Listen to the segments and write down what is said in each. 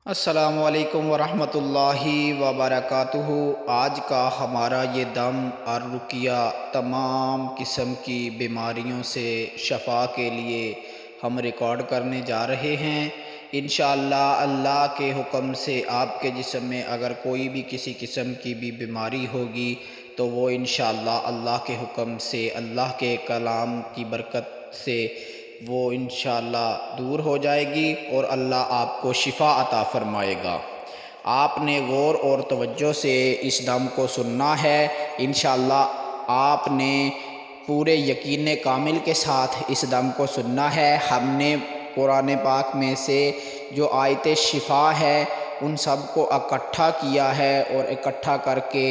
अस्सलामुअलैकुम वरहमतुल्लाहि वबरकातुहू। आज का हमारा ये दम और रुकिया तमाम किस्म की बीमारियों से शफ़ा के लिए हम रिकॉर्ड करने जा रहे हैं। इंशाअल्लाह अल्लाह के हुक्म से आपके जिस्म में अगर कोई भी किसी किस्म की भी बीमारी होगी तो वो इंशाअल्लाह अल्लाह के हुक्म से, अल्लाह के कलाम की बरकत से वो इंशाअल्लाह दूर हो जाएगी और अल्लाह आपको शिफ़ा अता फ़रमाएगा। आपने गौर और तवज्जो से इस दम को सुनना है। इंशाअल्लाह आपने पूरे यकीन कामिल के साथ इस दम को सुनना है। हमने कुरान पाक में से जो आयत शिफ़ा है उन सब को इकट्ठा किया है और इकट्ठा करके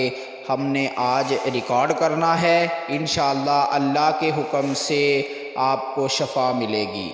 हमने आज रिकॉर्ड करना है। इंशाअल्लाह अल्लाह के हुक्म से आपको शफ़ा मिलेगी।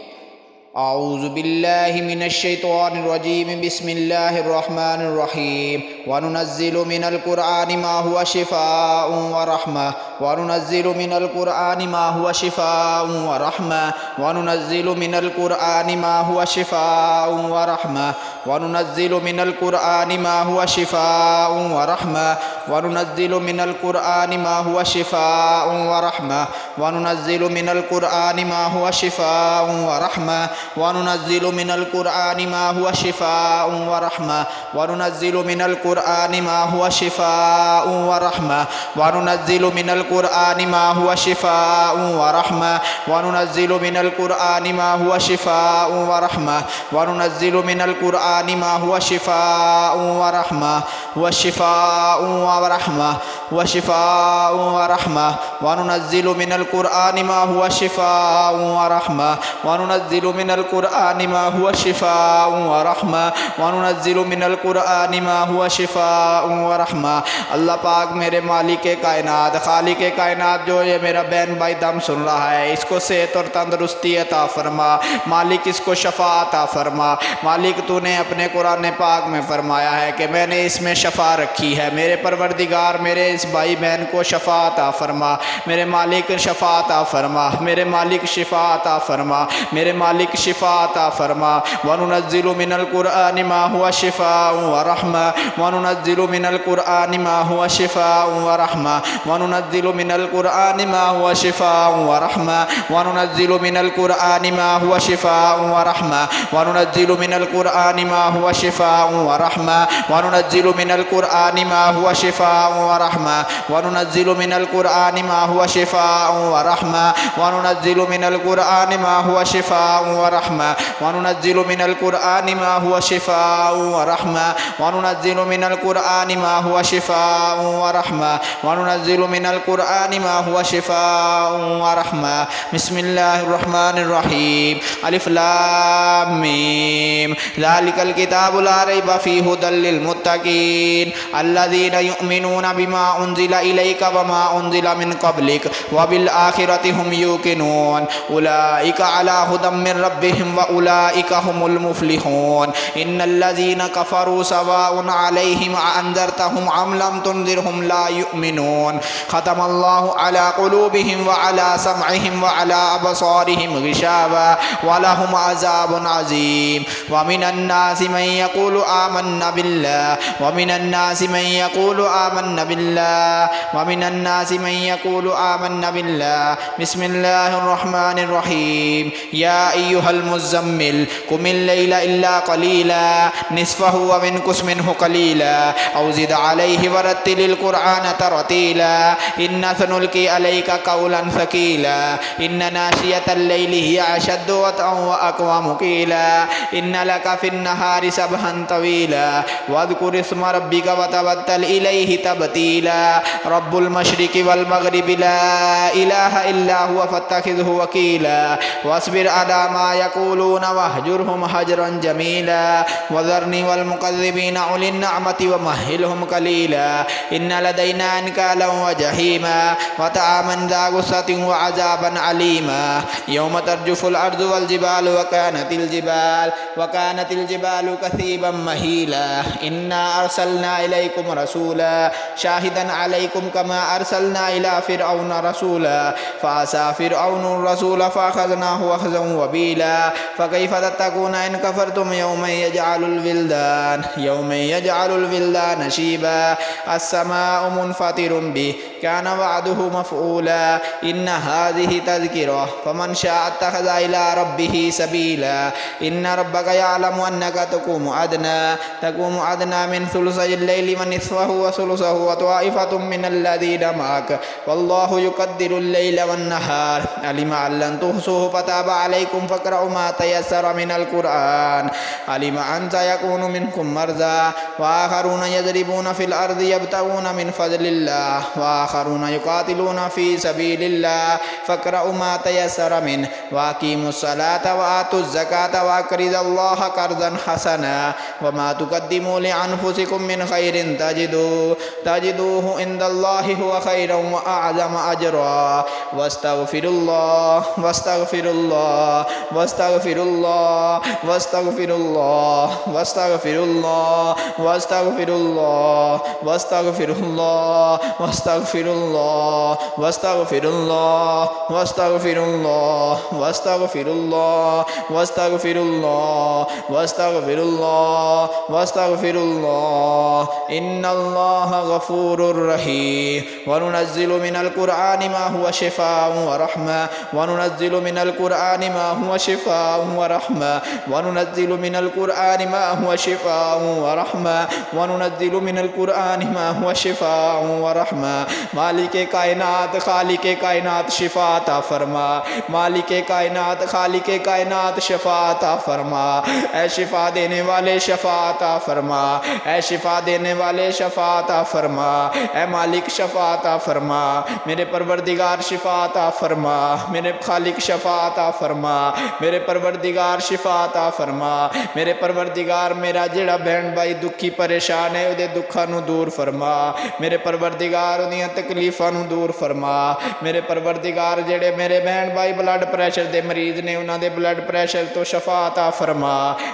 आऊज़ु बिल्लाहि मिनश शैतानिर रजीम, बिस्मिल्लाहिर रहमानिर रहीम। व नुनज़्ज़िलु मिनल कुरआनि मा हुवा शिफ़ाउन व रहमा व नुनज़्ज़िलु मिनल कुरआनि मा हुवा शिफ़ाउन व रहमा व नुनज़्ज़िलु मिनल कुरआनि मा हुवा शिफ़ाउन व रहमा व नुनज़्ज़िलु मिनल कुरआनि मा हुवा शिफ़ाउन व रहमा व नुनज़्ज़िलु मिनल कुरआनि मा हुवा शिफ़ाउन व रहमा व नुनज़्ज़िलु मिनल कुरआनि मा हुवा शिफ़ाउन व रहमा व नुनज़्ज़िलु मिनल कुरआनि मा हुवा शिफ़ाउन व रहमा व नुनज़्ज़िलु मिनल कुरआनि मा हुवा शिफ़ाउन व रहमा व नुनज़्ज़िलु मिनल कुरआनि मा हुवा शिफ़ाउन व रहमा व नुनज़्ज़िलु मिनल कुरआनि मा हुवा शिफ़ाउन व रहमा व नुनज़्ज़िलु मिनल कुरआनि मा हुवा शिफ़ाउन व रहमा व शिफ़ाउन व रहमा व शिफ़ाउन व रहमा व नुनज़्ज़िलु मिनल कुरआनि मा हुवा शिफ़ाउन व रहमा व नुनज़्ज़िलु मिनल कुरआनि मा हुवा शिफ़ाउन व रहमा व नुनज़्ज़िलु मिनल कुरआनि मा हुवा शिफ़ाउन व रहमा। अल्लाह पाक मेरे मालिक कायनात, खालिक कायनात, जो ये मेरा बहन भाई दम सुन रहा है, इसको सेहत और तंदरुस्ती अता फ़रमा। मालिक इसको शफ़ा अता फ़रमा। मालिक तूने अपने कुरान पाक में फ़रमाया है कि मैंने इसमें शफ़ा रखी है। मेरे परवरदिगार मेरे इस भाई बहन को शफ़ा अता फ़रमा। मेरे मालिक शफ़ा अता फ़रमा। मेरे मालिक शिफ़ा अता फ़रमा। मेरे मालिक शिफ़ा अता फ़रमा। व नुनज़्ज़िलु मिनल कुरआनि मा हुवा शिफ़ाउन व रहमा व नुनज़्ज़िलु मिनल कुरआनि मा हुवा शिफ़ाउन व रहमा व नुनज़्ज़िलु मिनल कुरआनि मा हुवा शिफ़ाउन व रहमा व नुनज़्ज़िलु मिनल कुरआनि मा हुवा शिफ़ाउन व रहमा व नुनज़्ज़िलु मिनल कुरआनि मा हुवा शिफ़ाउन व रहमा व नुनज़्ज़िलु मिनल कुरआनि मा हुवा शिफ़ाउन व रहमा व नुनज़्ज़िलु मिनल कुरआनि मा हुवा शिफ़ाउन व रहमा व नुनज़्ज़िलु मिनल कुरआनि मा हुवा शिफ़ाउन व रहमा व नुनज़्ज़िलु मिनल कुरआनि मा हुवा शिफ़ाउन व रहमा व नुनज़्ज़िलु मिनल कुरआनि मा हुवा शिफ़ाउन व रहमा व नुनज़्ज़िलु मिनल कुरआनि मा हुवा शिफ़ाउन व रहमा। बिस्मिल्लाहिर रहमानिर रहीम। अलिफ लाम मीम। ज़ालिकल किताबु ला रैब फ़ीहि हुदल लिल मुत्तक़ीन अल्लज़ीना युमिनूना बिमा उन्ज़िला इलैका व मा उन्ज़िला मिन क़ब्लिक व बिल आखिरति हुम यूक़िनून उलाइका अला हुदम मिन रब्बिहिम व उलाइका हुमुल मुफ़्लिहून। इन्नल्लज़ीना कफ़रू सवाउन अलैहिम अअन्ज़रतहुम अम लम तुन्ज़िरहुम ला युमिनून। ख़तमल्लाहु अला क़ुलूबिहिम व अला समइहिम व अला अबसारिहिम गिशावा व लहुम अज़ाबुन अज़ीम। व मिनन नासि मन यक़ूलु आमन्ना बिल्लाह व मिनन नासि मन यक़ूलु आमन्ना बिल्लाह व मिनन नासि मन यक़ूलु आमन्ना बिल्लाह। बिस्मिल्लाहिर रहमानिर रहीम। या अय्युहल मुज़्ज़म्मिल कुमिल लैला इल्ला क़लीला निस्फ़हु व इन्क़ुस मिन्हु क़लीला औ ज़िद अलैहि व रत्तिलिल क़ुरआन तरतीला इन्ना सनुल्क़ी अलैका क़ौलन सक़ीला इन्ना नाशियतल लैलि हिय अशद्दु वतअन व अक़वामु क़ीला इन्ना लका फ़िन्नहारि सबहन तवीला वज़्कुर इस्मा रब्बिका व तबत्तल इलैहि तबतीला रब्बुल मशरिक़ि वल मग़रिबि ला इलाहा इल्ला हुवा फ़त्तख़िज़हु वकीला वस्बिर अला मा यक़ूलून वहजुरहुम हजरन जमीला वज़रनी वल मुकज़्ज़िबीना उलिन निअमति व महहिलहुम क़लीला इन्ना लदैना अनकालन व जहीमा व तआमन ज़ा गुस्सतिन व अज़ाबन अलीमा यौम तर्जुफुल अर्ज़ु वल जिबालु व कानतिल जिबालु कसीबन महीला इन्ना अरसलना इलैकुम रसूला शाहिदन अलैकुम कमा अरसलना इला फ़िरऔन रसूला फ़असा फ़िरऔनुर रसूल फ़अख़ज़नाहु अख़ज़न वबीला। سبيلا فكيف تتقون إن كفرتم يوما يجعل الولدان شيبا السماء منفطر به كان وعده مفعولا إن هذه تذكرة فمن شاء اتخذ إلى ربه سبيلا إن ربك يعلم أنك تقوم أدنى من ثلثي الليل ونصفه وثلثه وطائفة من الذين معك والله يقدر الليل والنهار علم أن لن تحصوه فتاب عليكم فاقرؤوا ما تيسر من القرآن علم أن سيكون منكم مرضى وآخرون يضربون في الأرض يبتغون من فضل الله وآخرون يقاتلون في سبيل الله فاقرؤوا ما تيسر منه وأقيموا الصلاة وآتوا الزكاة وأقرضوا الله قرضا حسنا وما تقدموا لأنفسكم من خير تجدوه عند الله هو خيرا وأعظم أجرا واستغفر الله إن الله غفور رحيم وننزل من القرآن ما هو شفاء ورحمة وننزل من القرآن ما هو شفاء ورحمة وننزل من القرآن ما هو شفاء ورحمة وننزل من القرآن ما هو شفاء ورحمة मालिक कायनात खालिक कायनात शिफा अता फरमा मालिक कायनात खालिक कायनात शिफा अता फरमा ऐ शिफा देने वाले शफा अता फरमा ऐ शिफा देने वाले शफा अता फरमा ऐ मालिक शफा अता फरमा मेरे परवरदिगार शिफा अता फरमा मेरे खालिक शफा अता फरमा मेरे परवरदिगार शिफा अता फरमा मेरे परवरदिगार मेरा जेड़ा बहन भाई दुखी परेशान है उहदे दुखां नूं दूर फरमा मेरे परवरदिगार उहदियां तकलीफां नूं दूर फरमा मेरे परवरदिगार जेड़े मेरे बहन भाई ब्लड प्रैशर दे मरीज ने उन्हां दे ब्लड प्रैशर तो शफा अता फरमा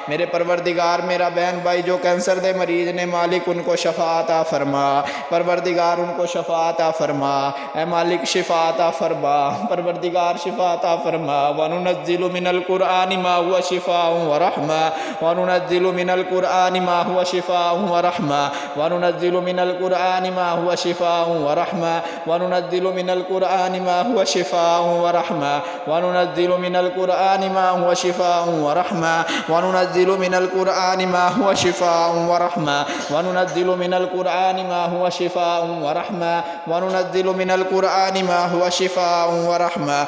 मेरे परवरदिगार मेरा बहन भाई जो कैंसर दे मरीज ने मालिक उनको शफा अता फरमा परवरदिगार उनको शफा अता फरमा ऐ मालिक शिफा अता फरमा परवरदिगार शिफा अता फरमा वनुनज़्ज़िलु मिनल कुरआनि मा हुवा शिफाउन व रहमा वनुनज़्ज़िलु मिनल कुरआनि मा हुवा शिफाउन व रहमा वनुनज़्ज़िलु मिनल कुरआनि मा हुवा शिफाउन व रहमा वनुनज़्ज़िलु मिनल कुरआनि मा हुवा शिफाउन व रहमा वनुनज़्ज़िलु मिनल कुरआनि मा हुवा शिफाउन व रहमा वनुनज़्ज़िलु मिनल कुरआनि मा हुवा शिफाउन व रहमा वनुनज़्ज़िलु मिनल कुरआनि मा हुवा शिफाउन व रहमा वनुनज़्ज़िलु मिनल कुरआनि मा हुवा शिफाउन व रहमा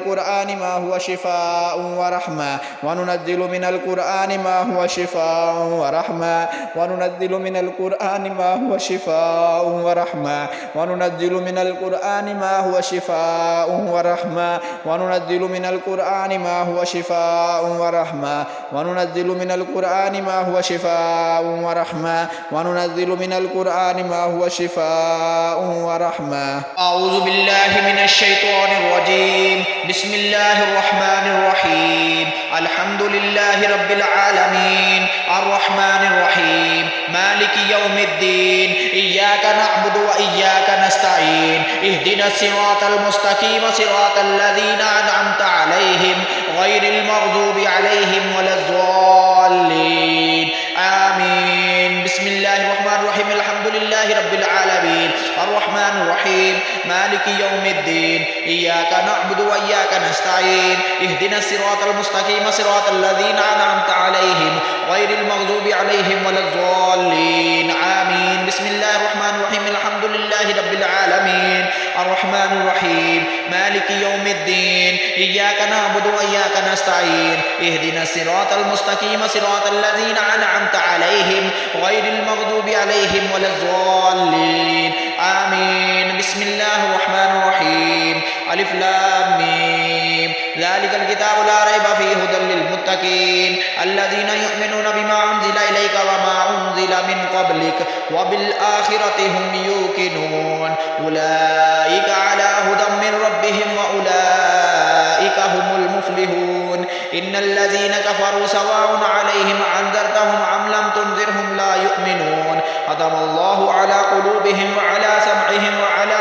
वनुनज़्ज़िलु मिनल कुरआनि मा हुवा शिफाउन व रहमा वनुनज़्ज़िलु मिनल कुरआनि मा हुवा शिफाउन व रहमा वनुनज़्ज़िलु मिनल कुरआनि मा हुवा शिफाउन व रहमा वनुनज़्ज़िलु मिनल कुरआनि मा हुवा शिफाउन व रहमा वनुनज़्ज़िलु मिनल कुरआनि मा हुवा शिफाउन व रहमा वनुनज़्ज़िलु मिनल कुरआनि मा हुवा शिफाउन व रहमा वनुनज़्ज़िलु मिनल कुरआनि मा हुवा शिफाउन व रहमा अऊज़ु बिल्लाहि मिनश शैतानिर रजीम बिस्मिल्लाहिर रहमानिर रहीम अल्हम्दुलिल्लाहि रब्बिल आलमीन अर्रहमानिर रहीम मालिकि यौमिद्दीन इय्याका नअबुदु व इय्याका नस्तईन इहदिनस सिरातल मुस्तकीम सिरातल लज़ीना अनअमता अलैहिम गैरिल मग़ज़ूबि अलैहिम वलज़्ज़ाल्लीन आमीन बिस्मिल्लाहिर रहमानिर रहीम अल्हम्दुलिल्लाहि रब्बिल आलमीन अर्रहमानिर रहीम मालिकि यौमिद्दीन इय्याका नअबुदु व इय्याका नस्तईन इहदिनस सिरातल मुस्तकीम सिरातल लज़ीना अनअमता अलैहिम गैरिल मग़ज़ूबि अलैहिम वलज़्ज़ाल्लीन आमीन बिस्मिल्लाहिर रहमानिर रहीम अल्हम्दुलिल्लाहि रब्बिल आलमीन अर्रहमानिर रहीम मालिकि यौमिद्दीन इय्याका नअबुदु व इय्याका नस्तईन इहदिनस सिरातल मुस्तकीम सिरातल लज़ीना अनअमता अलैहिम गैरिल मग़ज़ूबि अलैहिम वलज़्ज़ाल्लीन आमीन बिस्मिल्लाहिर रहमानिर रहीम अलिफ लाम मीम ज़ालिकल किताबु ला रैबा फ़ीहि हुदल लिल मुत्तक़ीन अल्लज़ीना युमिनूना बिमा उन्ज़िला इलैका व मा उन्ज़िला मिन क़ब्लिक व बिल आखिरति हुम यूक़िनून उलाइका अला हुदम मिन रब्बिहिम व उलाइका हुमुल मुफ़्लिहून इन्नल लज़ीना कफ़रू सवाउन अलैहिम अअन्ज़रतहुम अम लम तुनज़िरहुम ला युमिनून ख़तमल्लाहु अला क़ुलूबिहिम व अला समइहिम व अला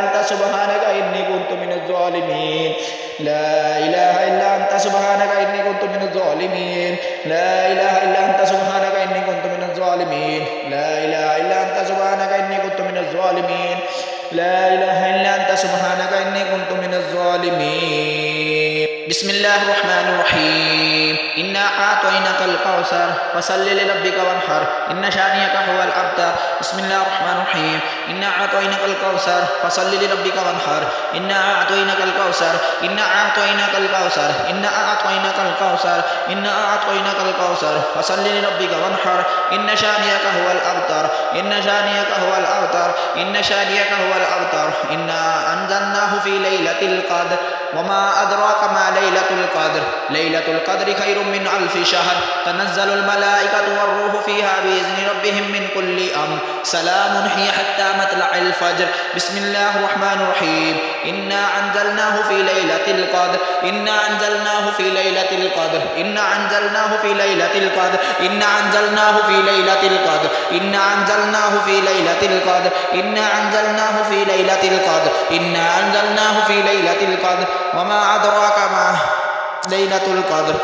سبحانك إني كنت من الظالمين لا إله إلا أنت سبحانك إني كنت من الظالمين لا إله إلا أنت سبحانك إني كنت من الظالمين لا إله إلا أنت سبحانك إني كنت من الظالمين لا إله إلا أنت سبحانك إني كنت من الظالمين بسم الله الرحمن الرحيم إنا أعطيناك الكوثر فصل لربك وانحر إن شانئك هو الأبتر بسم الله الرحمن الرحيم إنا أعطيناك الكوثر فصل لربك وانحر إنا أعطيناك الكوثر إنا أعطيناك الكوثر إنا أعطيناك الكوثر إنا أعطيناك الكوثر فصل لربك وانحر إن شانئك هو الأبتر إن شانئك هو الأبتر إن شانئك هو الأبتر إنا أنزلناه في ليلة القدر وما أدراك ما ليلة القدر ليلة القدر خير من ألف شهر تنزل الملائكة والروح فيها بإذن ربهم من كل أمر سلام هي حتى مطلع الفجر بسم الله الرحمن الرحيم إنا أنزلناه في ليلة القدر إنا أنزلناه في ليلة القدر إنا أنزلناه في ليلة القدر إنا أنزلناه في ليلة القدر إنا أنزلناه في ليلة القدر إنا أنزلناه في ليلة القدر إنا أنزلناه في ليلة القدر وما أدراك ما ليلة القدر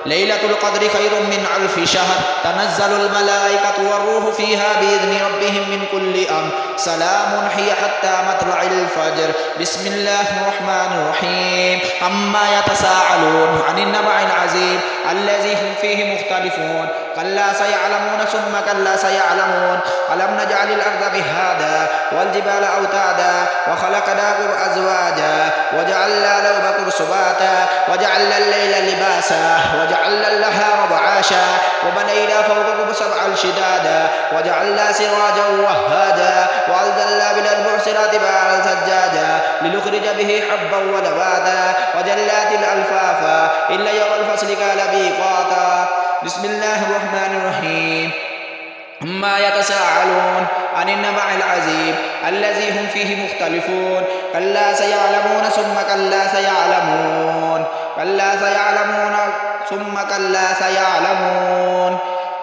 ليلة القدر خير من ألف شهر تنزل الملائكة والروح فيها بإذن ربهم من كل أمر سلام هي حتى مطلع الفجر بسم الله الرحمن الرحيم عما يتساءلون عن النبأ العظيم الذي هم فيه مختلفون كلا سيعلمون ثم كلا سيعلمون ألم نجعل الأرض مهادا والجبال أوتادا وخلقناكم أزواجا وجعلنا نومكم سباتا وجعلنا الليل لباسا وجعلنا النهار معاشا وبنينا فوقكم سبعا شدادا وجعلنا سراجا وهاجا وأنزلنا من المعصرات ماء ثجاجا لنخرج به حبا ونباتا وجنات ألفافا إلا يوم الفصل كان ميقاتا بسم الله الرحمن الرحيم عما يتساءلون عن النبأ العظيم الذي هم فيه مختلفون كلا سيعلمون ثم كلا سيعلمون كلا سيعلمون ثم كلا سيعلمون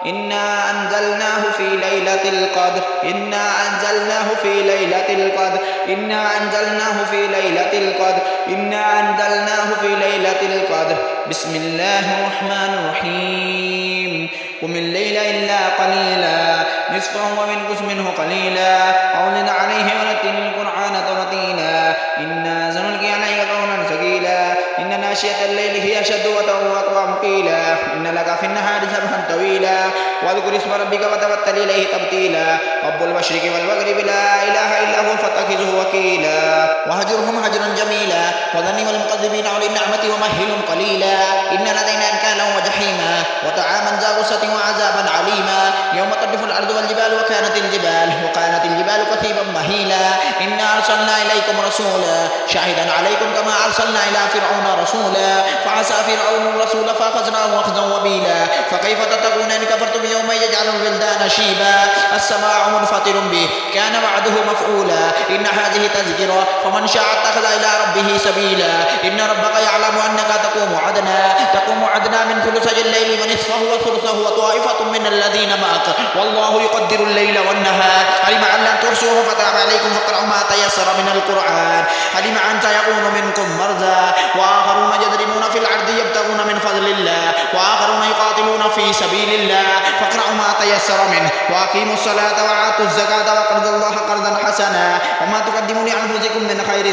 إنا أنزلناه في ليلة القدر إنا أنزلناه في ليلة القدر إنا أنزلناه في ليلة القدر إنا أنزلناه في ليلة القدر بسم الله الرحمن الرحيم قم الليل إلا قليلا نصفه ومنقص منه قليلا أو زد عليه ورتل القرآن ترتيلا إنا سنلقي عليك قولا ثقيلا إن ناشئة الليل هي أشد وطئا وأقوم قيلا إن لك في النهار سبحا طويلا واذكر اسم ربك وتبتل إليه تبتيلا رب المشرق والمغرب لا إله إلا هو فاتخذه وكيلا وهجرهم هجرا جميلا وذرني والمكذبين أولي النعمة ومهلهم قليلا إن لدينا أنكالا وجحيما وطعاما ذا غصة وعذابا عليما يوم ترجف الأرض والجبال وكانت الجبال كثيبا مهيلا إنا أرسلنا إليكم رسولا شاهدا عليكم كما أرسلنا إلى فرعون رسولا فعصى فرعون الرسول فأخذناه أخذا وبيلا فكيف تتقون إن كفرتم يوما يجعل الولدان شيبا السماع منفطر به كان وعده مفعولا إن هذه تذكرة فمن شاء اتخذ إلى ربه سبيلا إن ربك يعلم أنك تقوم عدنا من ثلثي الليل ونصفه وثلثه وطائفة من الذين معك والله يقدر الليل والنهار علم أن لن تحصوه فتاب عليكم فاقرأوا ما تيسر من القرآن علم أن سيكون منكم مرضى وآخرون يضربون في الأرض يبتغون من فضل الله وآخرون يقاتلون في سبيل الله فاقرأوا ما تيسر منه وأقيموا الصلاة وآتوا الزكاة وقرضوا الله قرضا حسنا وما تقدموا لأنفسكم من خير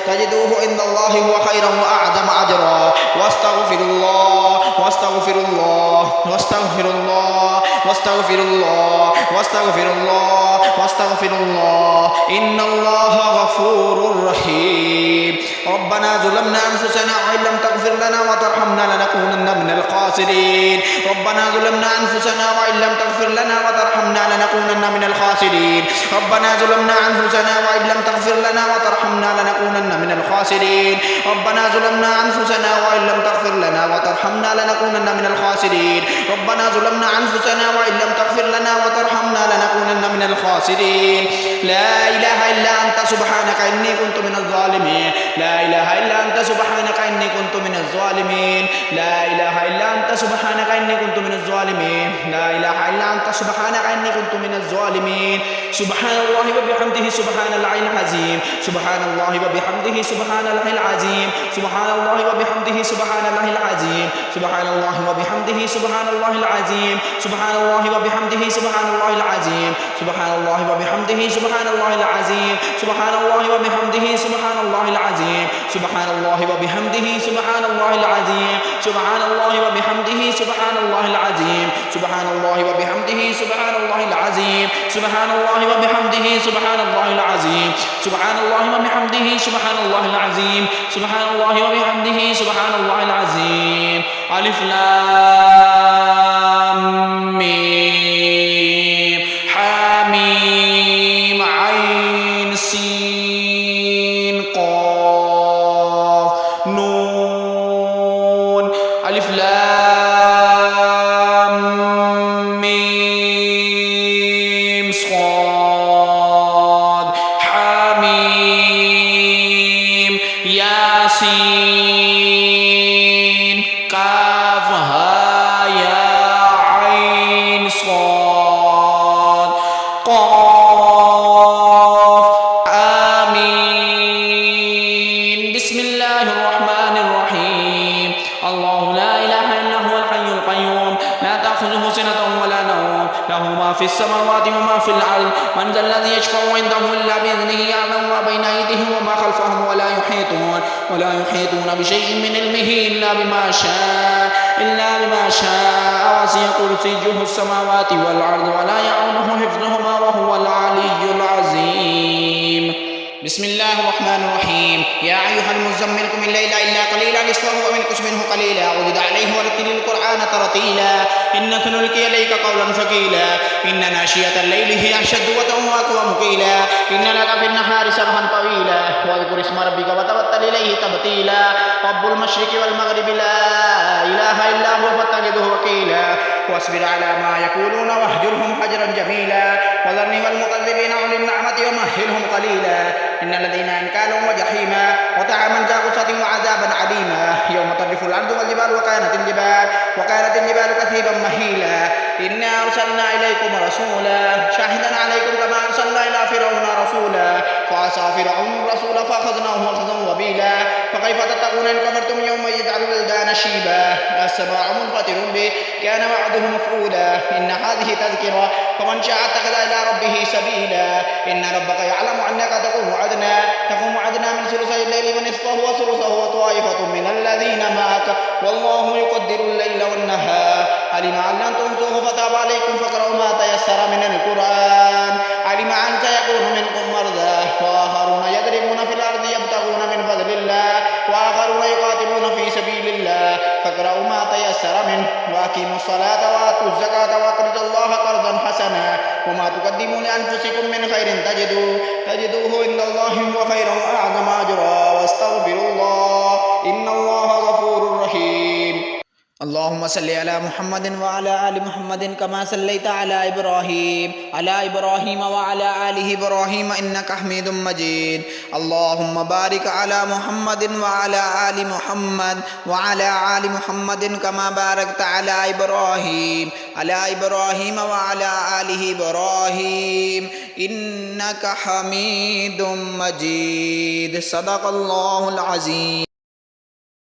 تجدوه عند الله هو خيرا وأعظم أجرا واستغفر الله واستغفر الله واستغفر الله واستغفر الله واستغفر الله واستغفر الله إن الله غفور رحيم ربنا ظلمنا أنفسنا وإن لم تغفر لنا وترحمنا لنكونن من الخاسرين ربنا ظلمنا أنفسنا وإن لم تغفر لنا وترحمنا لنكونن من الخاسرين ربنا ظلمنا أنفسنا وإن لم تغفر لنا وترحمنا لنكونن من الخاسرين ربنا ظلمنا أنفسنا وإن لم تغفر لنا وترحمنا لنكونن من الخاسرين ربنا ظلمنا أنفسنا وإن لم تغفر لنا وترحمنا لنكونن من الخاسرين لا إله إلا أنت سبحانك إني كنت من الظالمين لا إله إلا أنت سبحانك إني كنت من الظالمين لا إله إلا أنت سبحانك إني كنت من الظالمين لا إله إلا أنت سبحانك إني كنت من الظالمين سبحان الله وبحمده سبحان الله العظيم سبحان الله وبحمده سبحان الله العظيم سبحان الله وبحمده سبحان الله العظيم سبحان الله وبحمده سبحان الله العظيم سبحان الله وبحمده سبحان الله العظيم سبحان الله وبحمده سبحان الله العظيم سبحان الله وبحمده سبحان الله العظيم سبحان الله وبحمده سبحان الله العظيم سبحان الله وبحمده سبحان الله العظيم سبحان الله وبحمده سبحان الله العظيم سبحان الله وبحمده سبحان الله العظيم سبحان الله وبحمده سبحان الله العظيم سبحان الله وبحمده سبحان الله العظيم ألف لام ميم حميم عين سين قاف نون ألف لام ميم صاد حميم ياسين كاف ها يا عين صاد قاف آمين بسم الله الرحمن الرحيم الله لا إله إلا هو الحي القيوم لا تأخذه سنة ولا نوم له ما في السماوات وما في الأرض من ذا الذي يشفع عنده إلا بإذنه يعلم ما بين أيديهم وما خلفهم ولا يحيطون بشيء من علمه إلا بما شاء وسع كرسيه السماوات والأرض ولا يعوده حفظهما وهو العلي العظيم بسم الله الرحمن الرحيم يا أيها المزمل قم الليل إلا قليلا نصفه وانقص منه قليلا وزد عليه ورتل القرآن ترتيلا إنك سنلقي إليك قولا ثقيلا إن ناشئة الليل هي أشد وطئا وأقوم قيلا إن لك في النهار سبحا طويلا واذكر اسم ربك وتبتل إليه تبتيلا رب المشرق والمغرب لا إله إلا هو فاتخذه وكيلا واصبر على ما يقولون واهجرهم هجرا جميلا وذرني والمكذبين أولي النعمة ومهلهم قليلا إن لدينا أنكالا وجحيما وطعاما ذا غصة وعذابا عليما يوم ترجف الأرض والجبال وكانت الجبال كثيبا مهيلا إنا أرسلنا إليكم رسولا شاهدا عليكم كما أرسلنا إلى فرعون رسولا فعصى فرعون الرسول فأخذناه أخذا وبيلا فكيف تتقون إن كفرتم يوم يجعل الولدان شيبا السماع منفطر به كان وعده مفعولا إن هذه تذكرة فمن شاء اتخذ إلى ربه سبيلا إن ربك يعلم أنك تقوم عدنا من ثلثي الليل ونصفه وثلثه وطائفة من الذين معك والله يقدر الليل والنهار علم أن لن تحصوه فتاب عليكم فاقرؤوا ما تيسر من القرآن علم أن سيكون منكم مرضى وآخرون يضربون في الأرض يبتغون من فضل الله وآخرون يقاتلون في سبيل الله فاقرؤوا ما تيسر منه وأقيموا الصلاة وآتوا الزكاة وأقرضوا الله قرضا حسنا وما تقدموا لأنفسكم من خير تجدوه عند الله هو خيرا وأعظم أجرا واستغفروا الله إن الله غفور رحيم اللهم صل على محمد وعلى آل محمد كما صليت على إبراهيم وعلى آل إبراهيم إنك حميد مجيد اللهم بارك على محمد وعلى آل محمد كما باركت على إبراهيم وعلى آل إبراهيم إنك حميد مجيد صدق الله العظيم.